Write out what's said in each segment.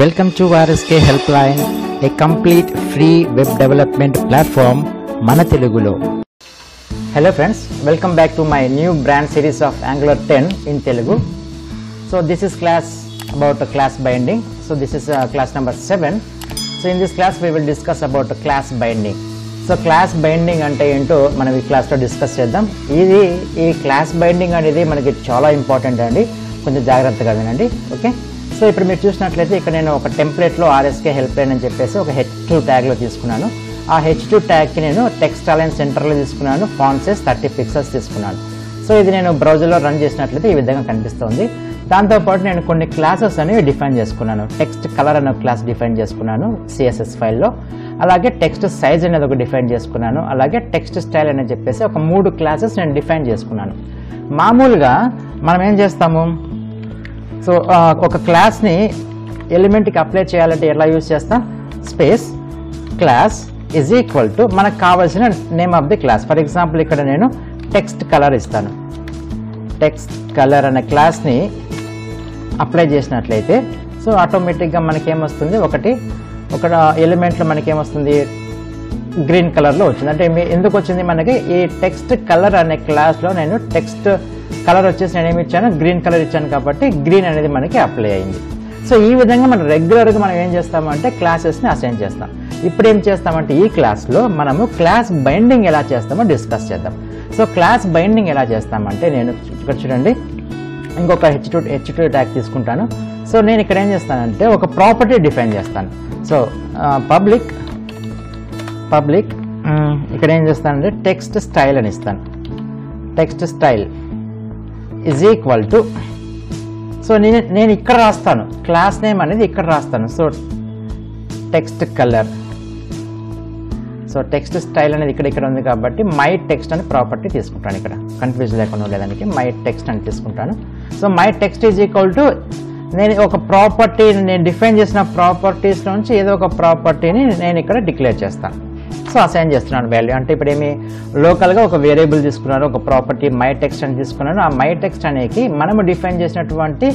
Welcome to RSK Helpline, a complete free web development platform మన తెలుగులో. Hello friends, welcome back to my new brand series of Angular 10 in Telugu. So this is class about class binding. So this is class number 7. So in this class we will discuss about class binding. So class binding అంటే ఏంటో మనం ఈ క్లాస్లో discuss చేద్దాం. ఈ class binding అనేది మనకి చాలా ఇంపార్టెంట్ అండి, కొంచెం జాగ్రత్తగా వినండి. ఓకే, సో ఇప్పుడు మీరు చూసినట్లయితే ఇక్కడ నేను ఒక టెంప్లెట్లో ఆర్ఎస్కే హెల్ప్ లైన్ అని చెప్పేసి ఒక H2 ట్యాగ్లో తీసుకున్నాను. ఆ H2 ట్యాగ్కి నేను టెక్స్ట్ అలైన్ సెంటర్లో తీసుకున్నాను, ఫాంట్ సైజ్ 30 పిక్సెల్స్ తీసుకున్నాను. సో ఇది నేను బ్రౌజర్లో రన్ చేసినట్లయితే ఈ విధంగా కనిపిస్తుంది. దాంతోపాటు నేను కొన్ని క్లాసెస్ అనేవి డిఫైన్ చేసుకున్నాను. టెక్స్ట్ కలర్ అనే క్లాస్ డిఫైన్ చేసుకున్నాను CSS ఫైల్లో, అలాగే టెక్స్ట్ సైజ్ అనేది ఒక డిఫైన్ చేసుకున్నాను, అలాగే టెక్స్ట్ స్టైల్ అని చెప్పేసి ఒక 3 క్లాసెస్ నేను డిఫైన్ చేసుకున్నాను. మామూలుగా మనం ఏం చేస్తాము, సో ఒక క్లాస్ని ఎలిమెంట్కి అప్లై చేయాలంటే ఎలా యూజ్ చేస్తాం, space class is equal to మనకు కావాల్సిన name of the class. For example ఇక్కడ నేను టెక్స్ట్ కలర్ ఇస్తాను. టెక్స్ట్ కలర్ అనే క్లాస్ని అప్లై చేసినట్లయితే సో ఆటోమేటిక్గా మనకేమొస్తుంది, ఒక ఎలిమెంట్లో మనకేమొస్తుంది, గ్రీన్ కలర్లో వచ్చింది. అంటే ఎందుకు వచ్చింది మనకి, ఈ టెక్స్ట్ కలర్ అనే క్లాస్లో నేను టెక్స్ట్ కలర్ వచ్చేసి నేను ఏమి ఇచ్చాను, గ్రీన్ కలర్ ఇచ్చాను కాబట్టి గ్రీన్ అనేది మనకి అప్లై అయింది. సో ఈ విధంగా మనం రెగ్యులర్గా మనం ఏం చేస్తామంటే క్లాసెస్ని అసైన్ చేస్తాం. ఇప్పుడు ఏం చేస్తామంటే ఈ క్లాస్లో మనము క్లాస్ బైండింగ్ ఎలా చేస్తామో డిస్కస్ చేద్దాం. సో క్లాస్ బైండింగ్ ఎలా చేస్తామంటే నేను ఇక్కడ చూడండి, ఇంకొక H2 ట్యాగ్ తీసుకుంటాను. సో నేను ఇక్కడ ఏం చేస్తానంటే ఒక ప్రాపర్టీ డిఫైన్ చేస్తాను. సో పబ్లిక్ ఇక్కడ ఏం చేస్తానంటే టెక్స్ట్ స్టైల్ అని ఇస్తాను. Text style is equal to, so నేను ఇక్కడ రాస్తాను క్లాస్ నేమ్ అనేది ఇక్కడ రాస్తాను. So text colour, so text style అనేది ఇక్కడ ఉంది కాబట్టి మై టెక్స్ట్ అని ప్రాపర్టీ తీసుకుంటాను. ఇక్కడ కన్ఫ్యూజన్ లేకుండా ఉండేదానికి మై టెక్స్ట్ అని తీసుకుంటాను. So my text is equal to, నేను ఒక ప్రాపర్టీ నేను డిఫైన్ చేసిన ప్రాపర్టీస్ నుంచి ఏదో ఒక ప్రాపర్టీని నేను ఇక్కడ డిక్లేర్ చేస్తాను. సో అసైన్ చేస్తున్నాను వాల్యూ. అంటే ఇప్పుడు ఏమి లోకల్గా ఒక వేరియబుల్ తీసుకున్నాను, ఒక ప్రాపర్టీ మై టెక్స్ట్ అని తీసుకున్నాను. ఆ మై టెక్స్ట్ అనేది మనము డిఫైన్ చేసినటువంటి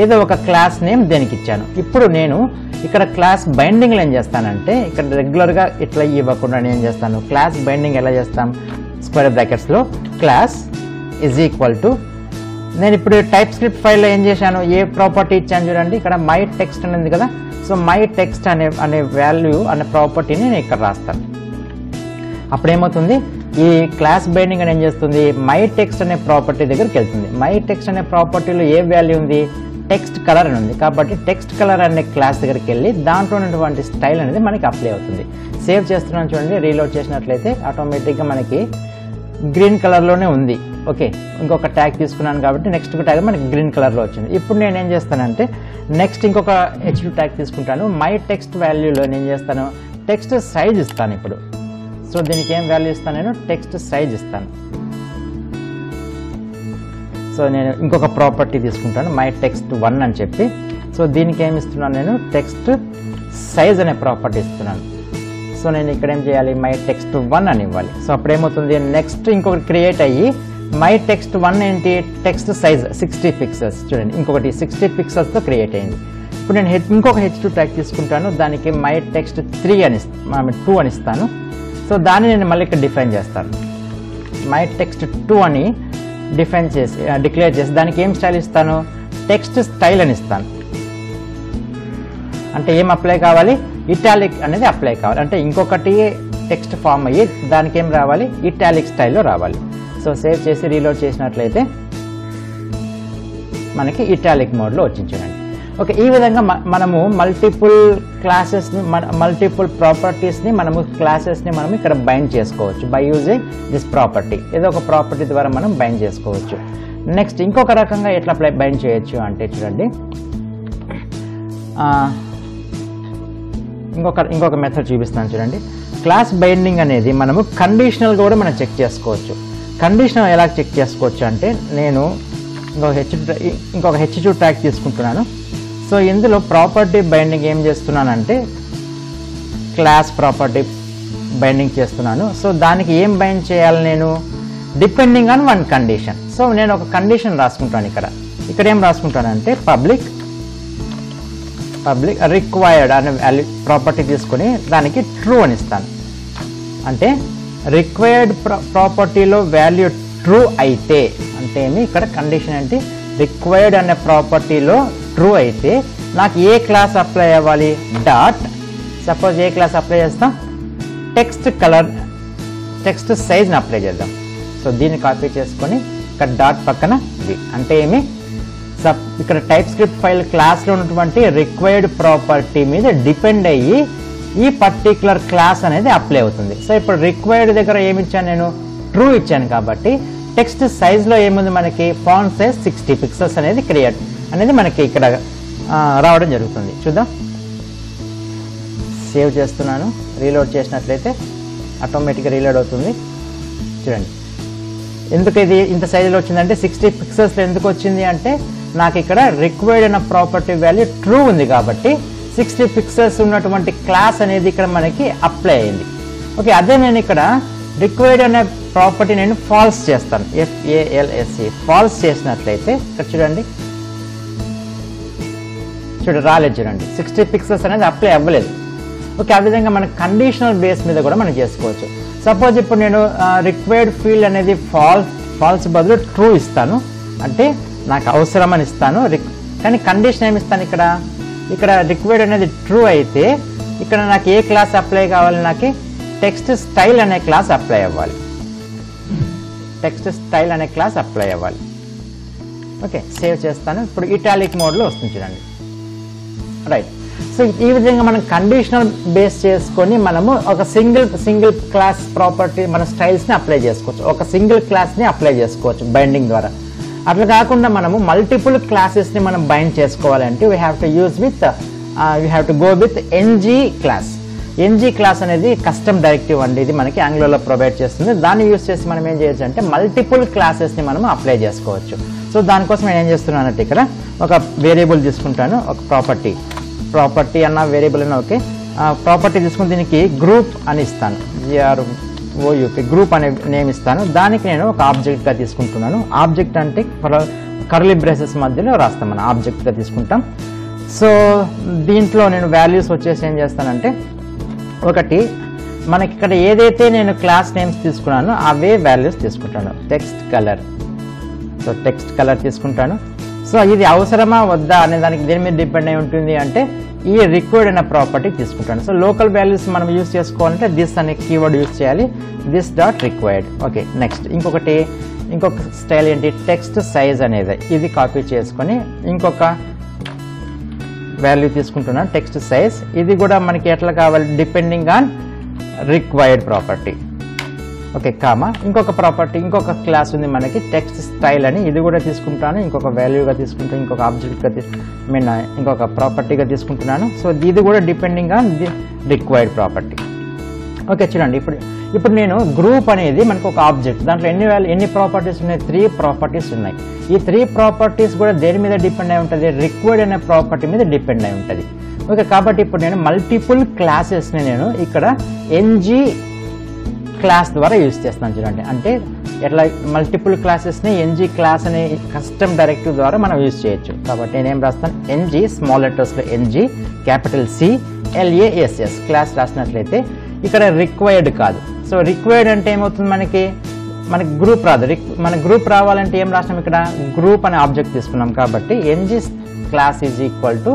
ఏదో ఒక క్లాస్ నేమ్ దేనికి ఇచ్చాను. ఇప్పుడు నేను ఇక్కడ క్లాస్ బైండింగ్లో ఏం చేస్తానంటే ఇక్కడ రెగ్యులర్గా ఇట్లా ఇవ్వకుండా నేను ఏం చేస్తాను, క్లాస్ బైండింగ్ ఎలా చేస్తాం, స్క్వేర్ బ్రాకెట్స్లో క్లాస్ ఈజ్ ఈక్వల్ టు, నేను ఇప్పుడు టైప్ స్క్రిప్ట్ ఫైల్లో ఏం చేశాను, ఏ ప్రాపర్టీ ఇచ్చాను చూడండి, ఇక్కడ మై టెక్స్ట్ అని ఉంది కదా. సో మై టెక్స్ట్ అనే వాల్యూ అనే ప్రాపర్టీని నేను ఇక్కడ రాస్తాను. అప్పుడు ఏమవుతుంది, ఈ క్లాస్ బైండింగ్ అని ఏం చేస్తుంది, మై టెక్స్ట్ అనే ప్రాపర్టీ దగ్గరికి వెళ్తుంది. మై టెక్స్ట్ అనే ప్రాపర్టీలో ఏ వాల్యూ ఉంది, టెక్స్ట్ కలర్ అని ఉంది కాబట్టి టెక్స్ట్ కలర్ అనే క్లాస్ దగ్గరికి వెళ్ళి దాంట్లో ఉన్నటువంటి స్టైల్ అనేది మనకి అప్లై అవుతుంది. సేవ్ చేస్తున్నాను చూడండి, రీలోడ్ చేసినట్లయితే ఆటోమేటిక్గా మనకి గ్రీన్ కలర్లోనే ఉంది. ఓకే, ఇంకొక ట్యాగ్ తీసుకున్నాను కాబట్టి నెక్స్ట్ ట్యాగ్ మనకి గ్రీన్ కలర్లో వచ్చింది. ఇప్పుడు నేను ఏం చేస్తానంటే నెక్స్ట్ ఇంకొక H2 ట్యాగ్ తీసుకుంటాను. మై టెక్స్ట్ వాల్యూలో నేను చేస్తాను టెక్స్ట్ సైజ్ ఇస్తాను. ఇప్పుడు సో దీనికి ఏం వాల్యూ ఇస్తాను, నేను టెక్స్ట్ సైజ్ ఇస్తాను. సో నేను ఇంకొక ప్రాపర్టీ తీసుకుంటాను మై టెక్స్ట్ 1 అని చెప్పి. సో దీనికి ఏమి ఇస్తున్నాను, నేను టెక్స్ట్ సైజ్ అనే ప్రాపర్టీ ఇస్తున్నాను. సో నేను ఇక్కడ ఏం చేయాలి, మై టెక్స్ట్ 1 అని ఇవ్వాలి. సో అప్పుడు ఏమవుతుంది, నెక్స్ట్ ఇంకొకటి క్రియేట్ అయ్యి మై టెక్స్ట్ 1 ఏంటి, టెక్స్ట్ సైజ్ 60 పిక్సెల్స్ చూడండి, ఇంకొకటి 60 పిక్సెల్స్తో క్రియేట్ అయింది. ఇప్పుడు నేను ఇంకొక H2 ట్యాగ్ తీసుకుంటాను, దానికి మై టెక్స్ట్ 2 అని ఇస్తాను. సో దాన్ని నేను మళ్ళీ ఇక్కడ డిఫైన్ చేస్తాను. మై టెక్స్ట్ 2 అని డిక్లేర్ చేసి దానికి ఏం స్టైల్ ఇస్తాను, టెక్స్ట్ స్టైల్ అని ఇస్తాను. అంటే ఏం అప్లై కావాలి, ఇటాలిక్ అనేది అప్లై కావాలి. అంటే ఇంకొకటి టెక్స్ట్ ఫామ్ అయ్యి దానికి ఏం రావాలి, ఇటాలిక్ స్టైల్లో రావాలి. సో సేవ్ చేసి రీలోడ్ చేసినట్లయితే మనకి ఇటాలిక్ మోడ్లో వచ్చించండి. ఓకే, ఈ విధంగా మనము మల్టిపుల్ క్లాసెస్ని మల్టిపుల్ ప్రాపర్టీస్ని మనము క్లాసెస్ని మనం ఇక్కడ బైండ్ చేసుకోవచ్చు బై యూజింగ్ దిస్ ప్రాపర్టీ. ఏదో ఒక ప్రాపర్టీ ద్వారా మనం బైండ్ చేసుకోవచ్చు. నెక్స్ట్ ఇంకొక రకంగా ఎట్లా బైండ్ చేయొచ్చు అంటే చూడండి, ఇంకొక మెథడ్ చూపిస్తాను చూడండి. క్లాస్ బైండింగ్ అనేది మనము కండిషనల్గా కూడా మనం చెక్ చేసుకోవచ్చు. కండిషనల్ ఎలా చెక్ చేసుకోవచ్చు అంటే నేను ఇంకొక H2 ట్యాగ్ తీసుకుంటున్నాను. సో ఇందులో ప్రాపర్టీ బైండింగ్ ఏం చేస్తున్నానంటే క్లాస్ ప్రాపర్టీ బైండింగ్ చేస్తున్నాను. సో దానికి ఏం బైండ్ చేయాలి, నేను depending on one condition. So నేను ఒక కండిషన్ రాసుకుంటాను. ఇక్కడ ఏం రాసుకుంటానంటే పబ్లిక్ రిక్వైర్డ్ అనే వాల్యూ ప్రాపర్టీ తీసుకొని దానికి ట్రూ అని ఇస్తాను. అంటే రిక్వైర్డ్ ప్రాపర్టీలో వాల్యూ ట్రూ అయితే అంటే ఏమి ఇక్కడ కండిషన్ ఏంటి, రిక్వైర్డ్ అనే ప్రాపర్టీలో ట్రూ అయితే నాకు ఏ క్లాస్ అప్లై అవ్వాలి, డాట్ సపోజ్ ఏ క్లాస్ అప్లై చేస్తాం, టెక్స్ట్ కలర్ టెక్స్ట్ సైజ్ని అప్లై చేద్దాం. సో దీన్ని కాపీ చేసుకొని ఇక్కడ డాట్ పక్కన అంటే ఏమి ఇక్కడ టైప్ స్క్రిప్ట్ ఫైల్ క్లాస్లో ఉన్నటువంటి రిక్వైర్డ్ ప్రాపర్టీ మీద డిపెండ్ అయ్యి ఈ పర్టికులర్ క్లాస్ అనేది అప్లై అవుతుంది. సో ఇప్పుడు రిక్వైర్డ్ దగ్గర ఏమి ఇచ్చాను, నేను ట్రూ ఇచ్చాను కాబట్టి టెక్స్ట్ సైజ్లో ఏముంది మనకి, ఫాంట్ సైజ్ 60 పిక్సెల్స్ అనేది క్రియేట్ అనేది మనకి ఇక్కడ రావడం జరుగుతుంది. చూద్దాం, సేవ్ చేస్తున్నాను, రీలోడ్ చేసినట్లయితే ఆటోమేటిక్గా రీలోడ్ అవుతుంది. చూడండి ఎందుకు ఇది ఇంత సైజులో వచ్చిందంటే 60 పిక్సెల్స్లో ఎందుకు వచ్చింది అంటే నాకు ఇక్కడ రిక్వైర్డ్ అన్న ప్రాపర్టీ వాల్యూ ట్రూ ఉంది కాబట్టి 60 పిక్సెల్స్ ఉన్నటువంటి క్లాస్ అనేది ఇక్కడ మనకి అప్లై అయింది. ఓకే, అదే నేను ఇక్కడ రిక్వైర్డ్ అనే ప్రాపర్టీ నేను ఫాల్స్ చేస్తాను, FALSE ఫాల్స్ చేసినట్లయితే ఇక్కడ చూడండి రాలేదు, చూడండి 60 పిక్సెల్స్ అనేది అప్లై అవ్వలేదు. ఓకే, ఆ విధంగా మన కండిషనల్ బేస్ మీద కూడా మనం చేసుకోవచ్చు. సపోజ్ ఇప్పుడు నేను రిక్వైర్డ్ ఫీల్డ్ అనేది ఫాల్స్ బదులు ట్రూ ఇస్తాను, అంటే నాకు అవసరం అని ఇస్తాను, కానీ కండిషన్ ఏమి ఇస్తాను ఇక్కడ రిక్వైర్డ్ అనేది ట్రూ అయితే ఇక్కడ నాకు ఏ క్లాస్ అప్లై కావాలి, నాకు టెక్స్ట్ స్టైల్ అనే క్లాస్ అప్లై అవ్వాలి, టెక్స్ట్ స్టైల్ అనే క్లాస్ అప్లై అవ్వాలి. ఓకే, సేవ్ చేస్తాను. ఇప్పుడు ఇటాలిక్ మోడ్లో వస్తుంది చూడండి, రైట్. సో ఈ విధంగా మనం కండిషనల్ బేస్ చేసుకొని మనము ఒక సింగిల్ క్లాస్ ప్రాపర్టీ మన స్టైల్స్ని అప్లై చేసుకోవచ్చు, ఒక సింగిల్ క్లాస్ని అప్లై చేసుకోవచ్చు బైండింగ్ ద్వారా. అట్లా కాకుండా మనము మల్టిపుల్ క్లాసెస్ని మనం బైండ్ చేసుకోవాలంటే we have to go with NG class. NG class అనేది కస్టమ్ డైరెక్టివ్ అండి, ఇది మనకి యాంగులర్లో ప్రొవైడ్ చేస్తుంది. దాన్ని యూజ్ చేసి మనం ఏం చేయొచ్చు అంటే మల్టిపుల్ క్లాసెస్ని మనం అప్లై చేసుకోవచ్చు. సో దానికోసం నేను ఏం చేస్తున్నాను అంటే ఇక్కడ ఒక వేరియబుల్ తీసుకుంటాను, ఒక ప్రాపర్టీ అన్న వేరియబుల్ అన్న ఓకే, ప్రాపర్టీ తీసుకుని దీనికి గ్రూప్ అని ఇస్తాను, GROUP గ్రూప్ అనే నేమ్ ఇస్తాను. దానికి నేను ఒక ఆబ్జెక్ట్గా తీసుకుంటున్నాను. ఆబ్జెక్ట్ అంటే కర్లీ బ్రేసెస్ మధ్యలో రాస్తాం, మనం ఆబ్జెక్ట్గా తీసుకుంటాం. సో దీంట్లో నేను వాల్యూస్ వచ్చేసి ఏం చేస్తానంటే ఒకటి మనకి ఇక్కడ ఏదైతే నేను క్లాస్ నేమ్స్ తీసుకున్నానో అవే వాల్యూస్ తీసుకుంటాను. Text colour, so text colour తీసుకుంటాను. సో ఇది అవసరమా వద్దా అనే దానికి దేని మీద డిపెండ్ అయి ఉంటుంది అంటే ఈ రిక్వైర్డ్ అనే ప్రాపర్టీ తీసుకుంటాను. సో లోకల్ వాల్యూస్ మనం యూజ్ చేసుకోవాలంటే దిస్ అనే కీవర్డ్ యూజ్ చేయాలి, this dot required. Okay, next ఇంకొక స్టైల్ ఏంటి, టెక్స్ట్ సైజ్ అనేది, ఇది కాపీ చేసుకొని ఇంకొక వాల్యూ తీసుకుంటున్నాను, టెక్స్ట్ సైజ్. ఇది కూడా మనకి ఎట్లా కావాలి, depending on required property. Okay, comma ఇంకొక ప్రాపర్టీ, ఇంకొక క్లాస్ ఉంది మనకి టెక్స్ట్ స్టైల్ అని, ఇది కూడా తీసుకుంటాను, ఇంకొక వాల్యూగా తీసుకుంటాను, ఇంకొక ఆబ్జెక్ట్గా ఇంకొక ప్రాపర్టీగా తీసుకుంటున్నాను. సో ఇది కూడా depending on the required property. Okay, చూడండి ఇప్పుడు నేను గ్రూప్ అనేది మనకు ఒక ఆబ్జెక్ట్, దాంట్లో ఎన్ని ప్రాపర్టీస్ ఉన్నాయి, 3 ప్రాపర్టీస్ ఉన్నాయి. ఈ 3 ప్రాపర్టీస్ కూడా దేని మీద డిపెండ్ అయి ఉంటుంది, రిక్వైర్డ్ అనే ప్రాపర్టీ మీద డిపెండ్ అయి ఉంటుంది. ఓకే, కాబట్టి ఇప్పుడు నేను మల్టిపుల్ క్లాసెస్ని నేను ఇక్కడ NG క్లాస్ ద్వారా యూజ్ చేస్తున్నాను చూడండి. అంటే ఎట్లా మల్టిపుల్ క్లాసెస్ని NG క్లాస్ అనే కస్టమ్ డైరెక్టివ్ ద్వారా మనం యూజ్ చేయొచ్చు. కాబట్టి నేనేం రాస్తాను, NG స్మాల్ లెటర్స్లో NG క్యాపిటల్ CLASS క్లాస్ రాసినట్లయితే ఇక్కడ రిక్వైర్డ్ కాదు. సో రిక్వైర్డ్ అంటే ఏమవుతుంది, మనకి గ్రూప్ రాదు. మన గ్రూప్ రావాలంటే ఏం రాసినాం, ఇక్కడ గ్రూప్ అనే ఆబ్జెక్ట్ తీసుకున్నాం కాబట్టి NG class is equal to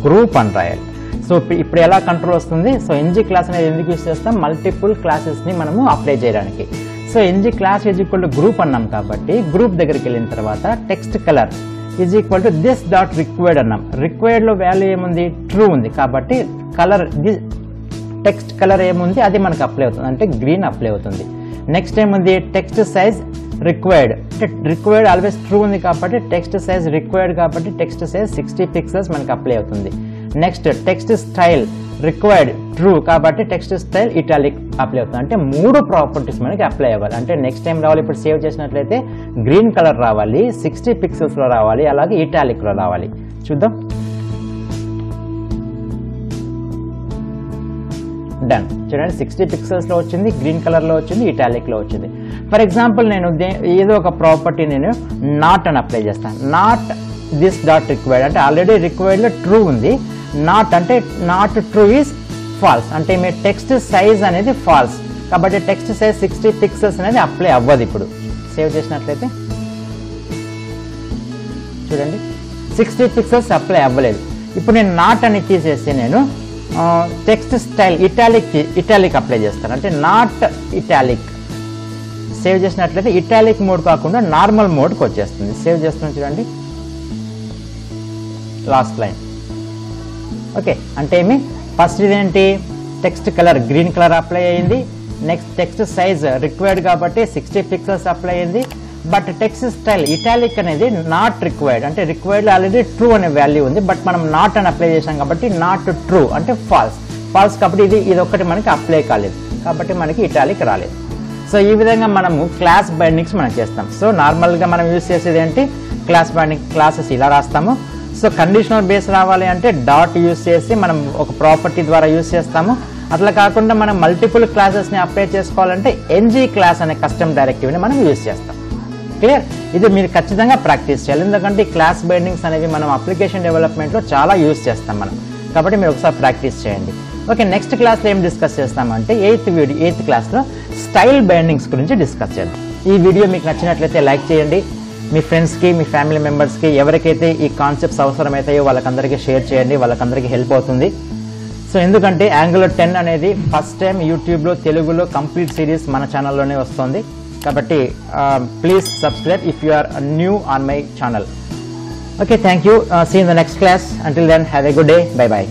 group అని రాయాలి. సో ఇప్పుడు ఎలా కంట్రోల్ వస్తుంది, సో NG క్లాస్ అనేది ఎందుకు యూజ్ చేస్తాం, మల్టిపుల్ క్లాసెస్ని మనము అప్లై చేయడానికి. So NG class is equal to group అన్నాం కాబట్టి గ్రూప్ దగ్గరికి వెళ్ళిన తర్వాత text colour is equal to this dot required అన్నాం. రిక్వైర్డ్లో వాల్యూ ఏముంది, ట్రూ ఉంది కాబట్టి కలర్ టెక్స్ట్ కలర్ ఏముంది అది మనకు అప్లై అవుతుంది, అంటే గ్రీన్ అప్లై అవుతుంది. నెక్స్ట్ ఏముంది, టెక్స్ట్ సైజ్ రిక్వైర్డ్, అంటే రిక్వైర్డ్ ఆల్వేస్ ట్రూ ఉంది కాబట్టి టెక్స్ట్ సైజ్ రిక్వైర్డ్ కాబట్టి టెక్స్ట్ సైజ్ 60 పిక్సెల్స్ మనకి అప్లై అవుతుంది. Next text style required true కాబట్టి టెక్స్ట్ స్టైల్ ఇటాలిక్ అప్లై అవుతుంది. అంటే 3 ప్రాపర్టీస్ మనకి అప్లై అవ్వాలి. అంటే నెక్స్ట్ టైం రావాలి, ఇప్పుడు సేవ్ చేసినట్లయితే గ్రీన్ కలర్ రావాలి, 60 పిక్సెల్స్లో రావాలి, అలాగే ఇటాలిక్లో రావాలి. చూద్దాం, డన్. చూడండి 60 పిక్సెల్స్లో వచ్చింది, గ్రీన్ కలర్లో వచ్చింది, ఇటాలిక్లో వచ్చింది. ఫర్ ఎగ్జాంపుల్ నేను ఏదో ఒక ప్రాపర్టీ నేను నాట్ అని అప్లై చేస్తాను. నాట్ దిస్ డాట్ రిక్వైర్డ్ అంటే ఆల్రెడీ రిక్వైర్డ్లో ట్రూ ఉంది, నాట్ అంటే నాట్ ట్రూ ఈజ్ ఫాల్స్, అంటే మీ టెక్స్ట్ సైజ్ అనేది ఫాల్స్, కాబట్టి టెక్స్ట్ సైజ్ 60 పిక్సెల్స్ అనేది అప్లై అవ్వదు. ఇప్పుడు సేవ్ చేసినట్లయితే చూడండి 60 పిక్సెల్స్ అప్లై అవ్వలేదు. ఇప్పుడు నేను నాట్ అని తీసేసి నేను టెక్స్ట్ స్టైల్ ఇటాలిక్ అప్లై చేస్తాను, అంటే నాట్ ఇటాలిక్. సేవ్ చేసినట్లయితే ఇటాలిక్ మోడ్ కాకుండా నార్మల్ మోడ్కి వచ్చేస్తుంది. సేవ్ చేస్తున్నాను చూడండి, లాస్ట్ లైన్. ఓకే, అంటే ఏమి ఫస్ట్ ఇదేంటి text colour green colour apply అయ్యింది. నెక్స్ట్ టెక్స్ట్ సైజ్ రిక్వైర్డ్ కాబట్టి 60 పిక్సెల్స్ అప్లై అయింది. బట్ టెక్స్ట్ స్టైల్ ఇటాలిక్ అనేది నాట్ రిక్వైర్డ్, అంటే రిక్వైర్డ్ ఆల్రెడీ ట్రూ అనే వాల్యూ ఉంది, బట్ మనం నాట్ అని అప్లై చేసాం కాబట్టి నాట్ ట్రూ అంటే ఫాల్స్ కాబట్టి ఇది ఒక్కటి మనకి అప్లై కాలేదు, కాబట్టి మనకి ఇటాలిక్ రాలేదు. సో ఈ విధంగా మనము క్లాస్ బైండింగ్స్ మనం చేస్తాం. సో నార్మల్గా మనం యూజ్ చేసేది ఏంటి, క్లాస్ బైండింగ్ క్లాసెస్ ఇలా రాస్తాము. సో కండిషనల్ బేస్ రావాలి అంటే డాట్ యూజ్ చేసి మనం ఒక ప్రాపర్టీ ద్వారా యూజ్ చేస్తాము. అట్లా కాకుండా మనం మల్టిపుల్ క్లాసెస్ని అప్లై చేసుకోవాలంటే NG క్లాస్ అనే కస్టమ్ డైరెక్టివ్ని మనం యూజ్ చేస్తాం. క్లియర్? ఇది మీరు ఖచ్చితంగా ప్రాక్టీస్ చేయాలి, ఎందుకంటే క్లాస్ బైండింగ్స్ అనేవి మనం అప్లికేషన్ డెవలప్మెంట్లో చాలా యూజ్ చేస్తాం మనం, కాబట్టి మీరు ఒకసారి ప్రాక్టీస్ చేయండి. ఓకే, నెక్స్ట్ క్లాస్లో ఏం డిస్కస్ చేస్తామంటే 8th క్లాస్లో స్టైల్ బైండింగ్స్ గురించి డిస్కస్ చేద్దాం. ఈ వీడియో మీకు నచ్చినట్లయితే లైక్ చేయండి, మీ ఫ్రెండ్స్కి మీ ఫ్యామిలీ మెంబర్స్కి ఎవరికైతే ఈ కాన్సెప్ట్స్ అవసరమవుతాయో వాళ్ళకందరికీ షేర్ చేయండి, వాళ్ళకందరికీ హెల్ప్ అవుతుంది. సో ఎందుకంటే Angular 10 అనేది ఫస్ట్ టైం యూట్యూబ్లో తెలుగులో కంప్లీట్ సిరీస్ మన ఛానల్లోనే వస్తుంది, కాబట్టి please subscribe if you are new on my channel. Okay, thank you. See in the next class. Until then have a good day. Bye by.